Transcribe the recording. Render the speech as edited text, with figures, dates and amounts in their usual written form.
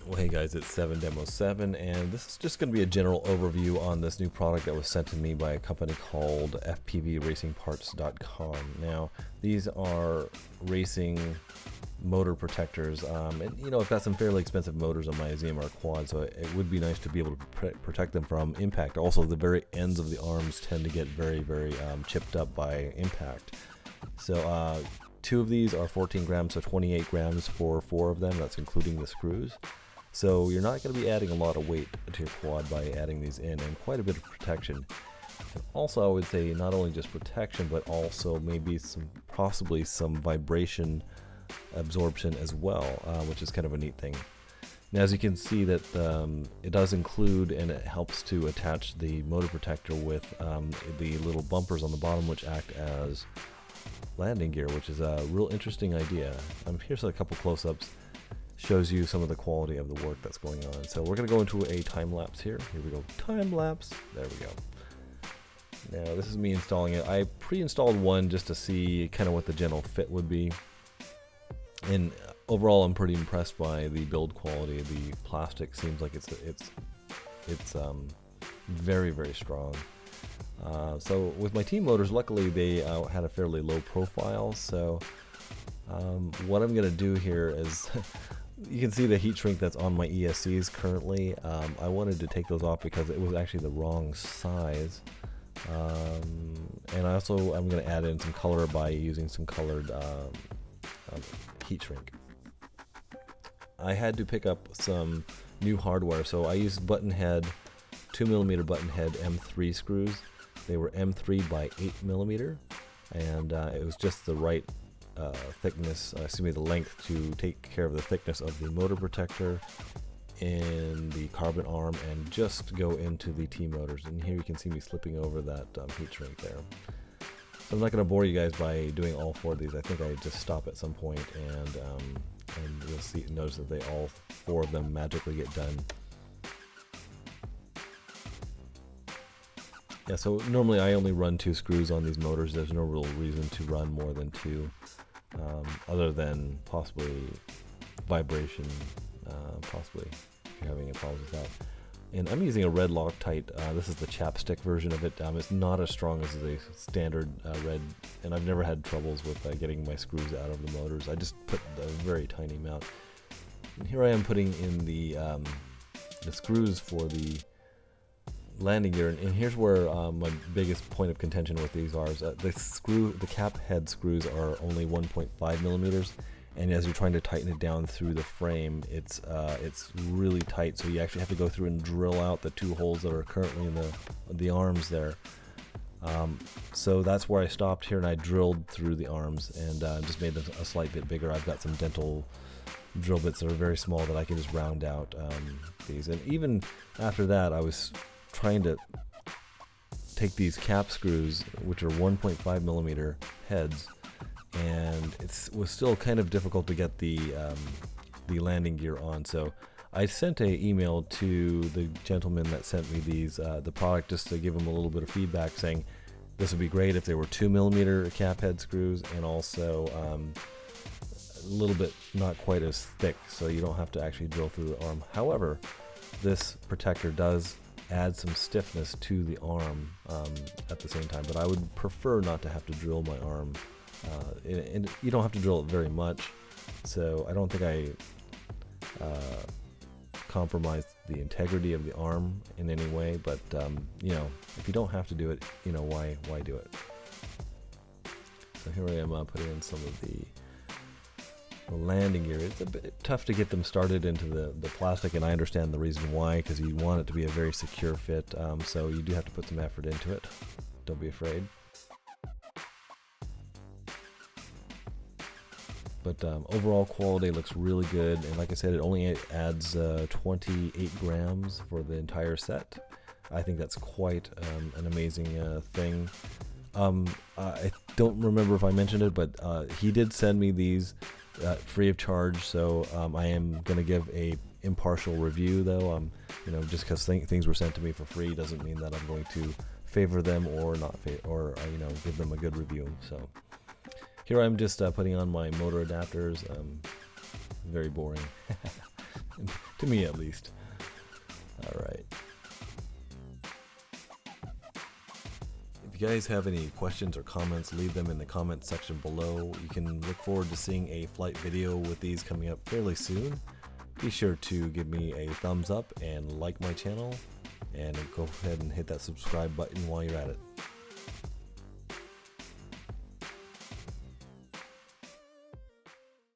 Well, hey guys, it's 7Demo7, and this is just going to be a general overview on this new product that was sent to me by a company called FPVRacingParts.com. Now, these are racing motor protectors, and you know, I've got some fairly expensive motors on my ZMR quad, so it would be nice to be able to protect them from impact. Also, the very ends of the arms tend to get very chipped up by impact. So, two of these are 14 grams, so 28 grams for 4 of them. That's including the screws. So you're not going to be adding a lot of weight to your quad by adding these in, and quite a bit of protection. And also, I would say not only just protection, but also maybe possibly some vibration absorption as well, which is kind of a neat thing. Now, as you can see, that it does include, and it helps to attach the motor protector with the little bumpers on the bottom, which act as landing gear, which is a real interesting idea. Here's a couple close-ups. Shows you some of the quality of the work that's going on. So we're going to go into a time lapse here. Here we go, time lapse. There we go. Now this is me installing it. I pre-installed one just to see kind of what the general fit would be. And overall, I'm pretty impressed by the build quality. The plastic seems like it's very strong. So with my team motors, luckily they had a fairly low profile. So what I'm going to do here is you can see the heat shrink that's on my ESCs currently. I wanted to take those off because it was actually the wrong size. And I'm going to add in some color by using some colored heat shrink. I had to pick up some new hardware, so I used button head, 2mm button head M3 screws. They were M3 by 8mm, and it was just the right thickness, the length to take care of the thickness of the motor protector in the carbon arm and just go into the T-motors. And here you can see me slipping over that heat shrink there. So I'm not going to bore you guys by doing all 4 of these. I think I just stop at some point, and you'll notice that all 4 of them magically get done. Yeah, so normally I only run 2 screws on these motors. There's no real reason to run more than 2, other than possibly vibration, possibly if you're having any problems with that. And I'm using a red Loctite. This is the chapstick version of it. It's not as strong as the standard red, and I've never had troubles with getting my screws out of the motors. I just put a very tiny amount. And here I am putting in the screws for the landing gear, and here's where my biggest point of contention with these are. Is the cap head screws are only 1.5mm, and as you're trying to tighten it down through the frame, it's really tight. So you actually have to go through and drill out the 2 holes that are currently in the arms there. So that's where I stopped here, and I drilled through the arms and just made them a slight bit bigger. I've got some dental drill bits that are very small that I can just round out these. And even after that, I was trying to take these cap screws, which are 1.5mm heads, and it was still kind of difficult to get the landing gear on. So I sent an email to the gentleman that sent me the product, just to give him a little bit of feedback, saying this would be great if they were 2mm cap head screws, and also a little bit not quite as thick, so you don't have to actually drill through the arm. However, this protector does add some stiffness to the arm at the same time, but I would prefer not to have to drill my arm, and you don't have to drill it very much, so I don't think I compromise the integrity of the arm in any way. But you know, if you don't have to do it, you know, why do it? So here I am putting in some of the landing gear. It's a bit tough to get them started into the plastic, and I understand the reason why, because you want it to be a very secure fit, so you do have to put some effort into it. Don't be afraid. But overall quality looks really good, and like I said, it only adds 28 grams for the entire set. I think that's quite an amazing thing. I don't remember if I mentioned it, but he did send me these free of charge, so I am going to give a impartial review, though. You know, just because things were sent to me for free doesn't mean that I'm going to favor them or not, you know, give them a good review. So here I'm just putting on my motor adapters. Very boring. to me at least. All right. If you guys have any questions or comments, leave them in the comment section below. You can look forward to seeing a flight video with these coming up fairly soon. Be sure to give me a thumbs up and like my channel, and go ahead and hit that subscribe button while you're at it.